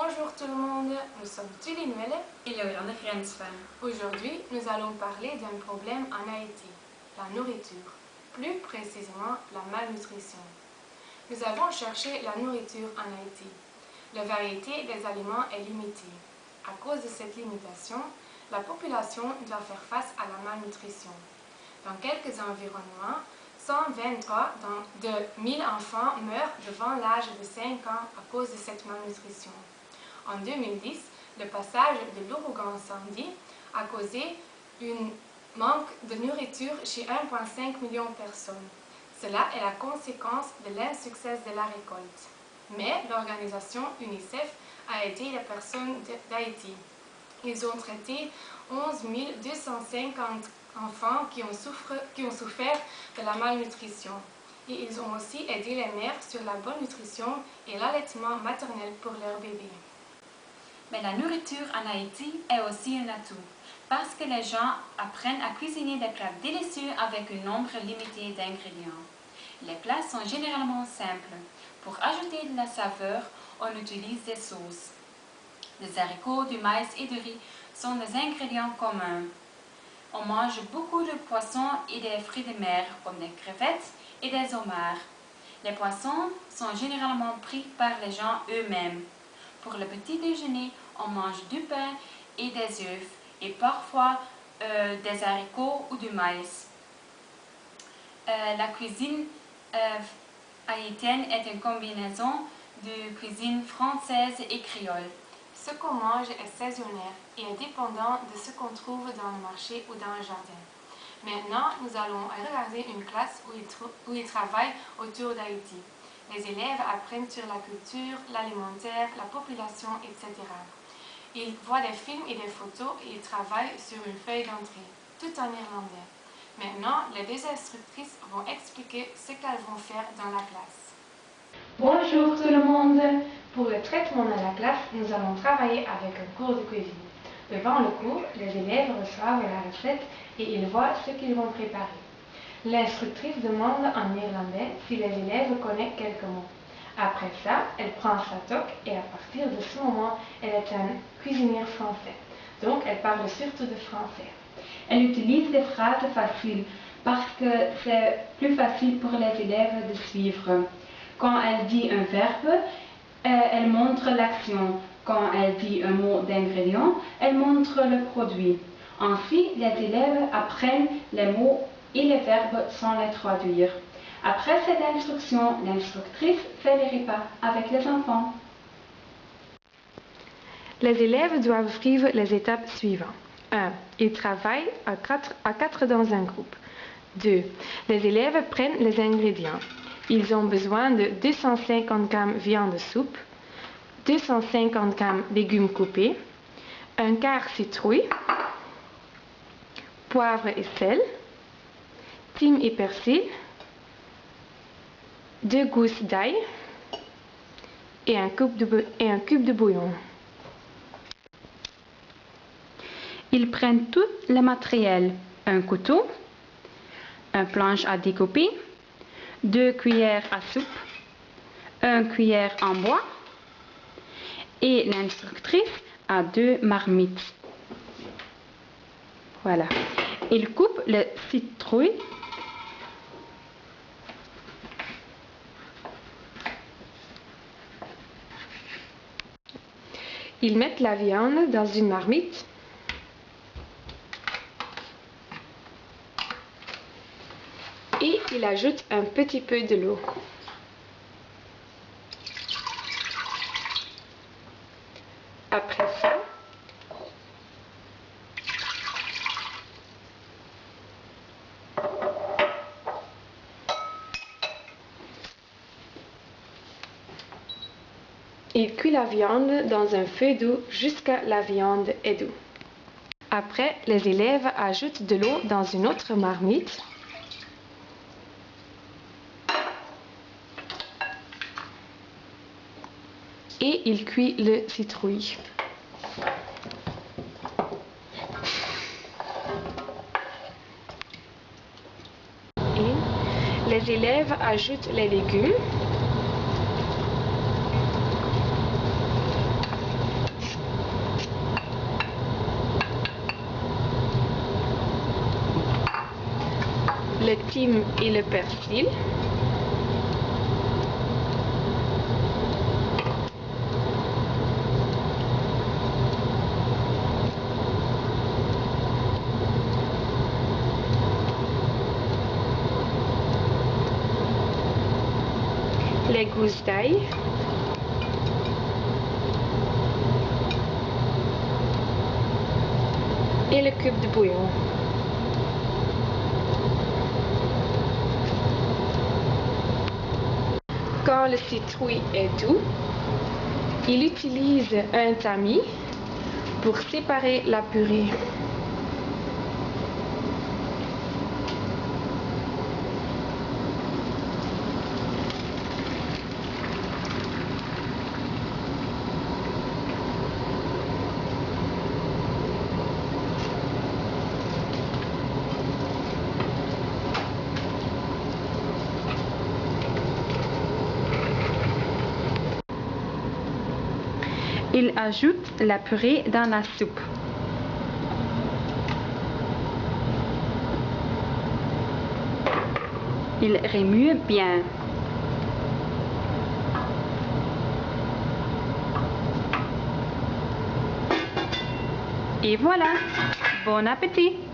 Bonjour tout le monde, nous sommes Tilly Nuelle et Laurent Grensven. Aujourd'hui, nous allons parler d'un problème en Haïti, la nourriture, plus précisément la malnutrition. Nous avons cherché la nourriture en Haïti. La variété des aliments est limitée. À cause de cette limitation, la population doit faire face à la malnutrition. Dans quelques environnements, 123 de 1000 enfants meurent devant l'âge de 5 ans à cause de cette malnutrition. En 2010, le passage de l'ouragan Sandy a causé un manque de nourriture chez 1,5 million de personnes. Cela est la conséquence de l'insuccès de la récolte. Mais l'organisation UNICEF a aidé les personnes d'Haïti. Ils ont traité 11 250 enfants qui ont souffert de la malnutrition. Et ils ont aussi aidé les mères sur la bonne nutrition et l'allaitement maternel pour leurs bébés. Mais la nourriture en Haïti est aussi un atout, parce que les gens apprennent à cuisiner des plats délicieux avec un nombre limité d'ingrédients. Les plats sont généralement simples. Pour ajouter de la saveur, on utilise des sauces. Des haricots, du maïs et du riz sont des ingrédients communs. On mange beaucoup de poissons et des fruits de mer, comme des crevettes et des homards. Les poissons sont généralement pris par les gens eux-mêmes. Pour le petit déjeuner, on mange du pain et des œufs, et parfois des haricots ou du maïs. La cuisine haïtienne est une combinaison de cuisine française et créole. Ce qu'on mange est saisonnier et est dépendant de ce qu'on trouve dans le marché ou dans le jardin. Maintenant, nous allons regarder une classe où ils travaillent autour d'Haïti. Les élèves apprennent sur la culture, l'alimentaire, la population, etc. Ils voient des films et des photos et ils travaillent sur une feuille d'entrée, tout en irlandais. Maintenant, les deux instructrices vont expliquer ce qu'elles vont faire dans la classe. Bonjour tout le monde! Pour le traitement de la classe, nous allons travailler avec un cours de cuisine. Devant le cours, les élèves reçoivent la recette et ils voient ce qu'ils vont préparer. L'instructrice demande en irlandais si les élèves connaissent quelques mots. Après ça, elle prend sa toque et à partir de ce moment, elle est un cuisinier français. Donc, elle parle surtout de français. Elle utilise des phrases faciles parce que c'est plus facile pour les élèves de suivre. Quand elle dit un verbe, elle montre l'action. Quand elle dit un mot d'ingrédient, elle montre le produit. Ainsi, les élèves apprennent les mots et les verbes sans les traduire. Après cette instruction, l'instructrice fait les repas avec les enfants. Les élèves doivent suivre les étapes suivantes. 1. Ils travaillent à quatre dans un groupe. 2. Les élèves prennent les ingrédients. Ils ont besoin de 250 g viande de soupe, 250 g légumes coupés, un quart citrouille, poivre et sel, thym et persil, 2 gousses d'ail et un cube de bouillon. Ils prennent tout le matériel, un couteau, une planche à découper, 2 cuillères à soupe, 1 cuillère en bois et l'instructrice a 2 marmites. Voilà. Ils coupent le citrouille. Ils mettent la viande dans une marmite. Et ils ajoutent un petit peu de l'eau. Après ça, ils cuisent la viande dans un feu doux jusqu'à la viande est douce. Après, les élèves ajoutent de l'eau dans une autre marmite. Et ils cuisent le citrouille. Et les élèves ajoutent les légumes. thym et le persil. Les gousses d'ail. Et le cube de bouillon. Quand le citrouille est doux, il utilise un tamis pour séparer la purée. Il ajoute la purée dans la soupe. Il remue bien. Et voilà, bon appétit!